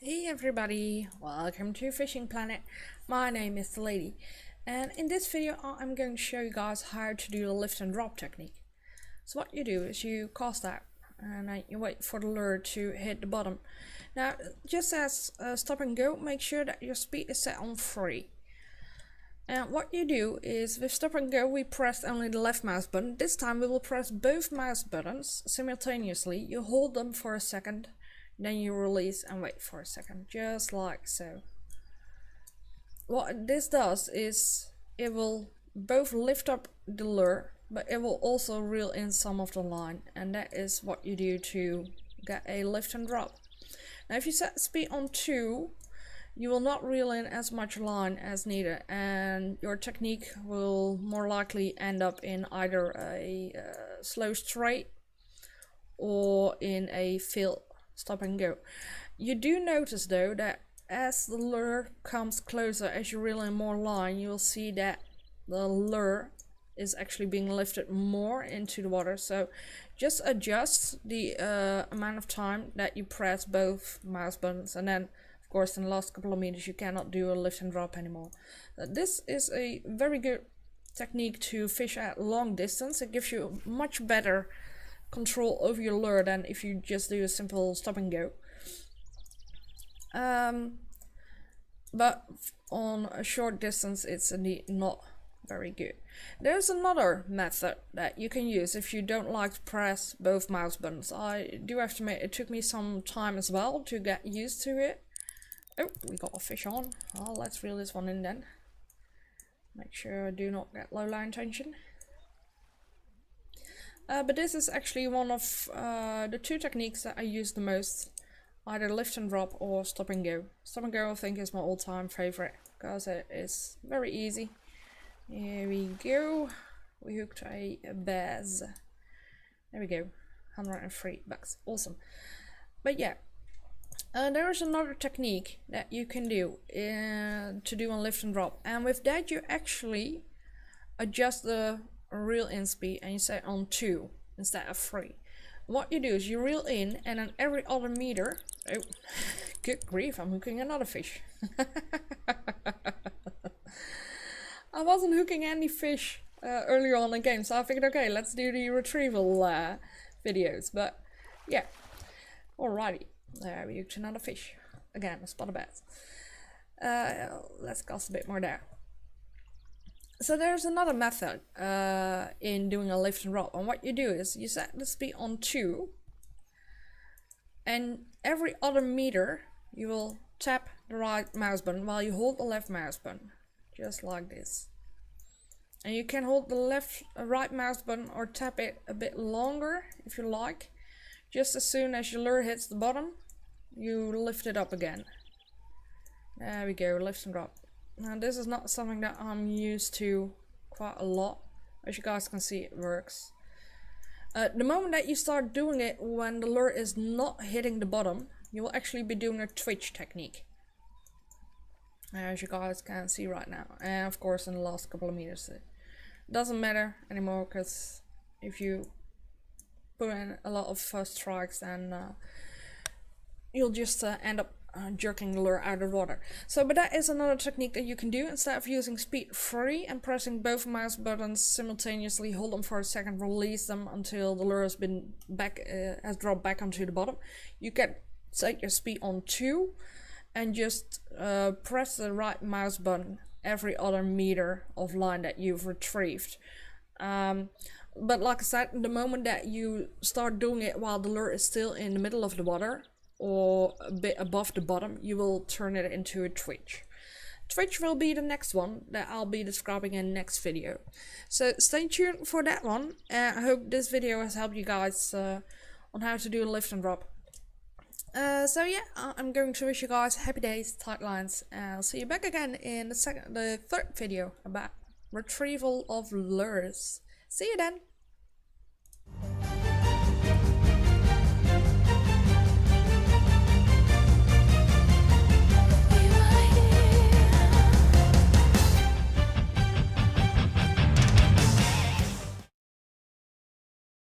Hey everybody, welcome to Fishing Planet. My name is the Lady, and in this video I'm going to show you guys how to do the lift and drop technique. So what you do is you cast out and then you wait for the lure to hit the bottom. Now just as stop and go, make sure that your speed is set on 3. And what you do is with stop and go we press only the left mouse button. This time we will press both mouse buttons simultaneously. You hold them for a second, then you release and wait for a second, just like so. What this does is it will both lift up the lure, but it will also reel in some of the line, and that is what you do to get a lift and drop. Now if you set the speed on 2, you will not reel in as much line as needed, and your technique will more likely end up in either a slow straight or in a fail stop and go. You do notice though that as the lure comes closer, as you reel in more line, you will see that the lure is actually being lifted more into the water. So just adjust the amount of time that you press both mouse buttons, and then of course in the last couple of meters you cannot do a lift and drop anymore. This is a very good technique to fish at long distance. It gives you much better control over your lure than if you just do a simple stop and go. But on a short distance it's indeed not very good. There's another method that you can use if you don't like to press both mouse buttons. I do have to admit it took me some time as well to get used to it. Oh, we got a fish on. Well, let's reel this one in then. Make sure I do not get low line tension. But this is actually one of the 2 techniques that I use the most, either lift and drop or stop and go. Stop and go I think is my all-time favorite because it is very easy. Here we go. We hooked a bass. There we go. $103. Awesome. But yeah, there is another technique that you can do to do on lift and drop, and with that you actually adjust the reel in speed and you set on 2 instead of 3. What you do is you reel in, and then every other meter, oh good grief, I'm hooking another fish. I wasn't hooking any fish earlier on in the game, so I figured okay, let's do the retrieval videos. But yeah, alrighty, there we hooked another fish again, a spotted bass. Let's cast a bit more there. So there's another method in doing a lift and drop, and what you do is you set the speed on 2, and every other meter you will tap the right mouse button while you hold the left mouse button, just like this. And you can hold the right mouse button or tap it a bit longer if you like. Just as soon as your lure hits the bottom, you lift it up again. There we go, lift and drop. Now this is not something that I'm used to quite a lot. As you guys can see, it works. The moment that you start doing it when the lure is not hitting the bottom, you will actually be doing a twitch technique, as you guys can see right now. And of course in the last couple of meters it doesn't matter anymore, because if you put in a lot of strikes, then you'll just end up jerking the lure out of the water. So, but that is another technique that you can do. Instead of using speed 3 and pressing both mouse buttons simultaneously, hold them for a second, release them until the lure has been back, has dropped back onto the bottom. You can set your speed on 2 and just press the right mouse button every other meter of line that you've retrieved. But like I said, the moment that you start doing it while the lure is still in the middle of the water or a bit above the bottom, you will turn it into a twitch. Twitch will be the next one that I'll be describing in the next video. So stay tuned for that one. I hope this video has helped you guys on how to do a lift and drop. So yeah, I'm going to wish you guys happy days, tight lines, and I'll see you back again in the 3rd video about retrieval of lures. See you then!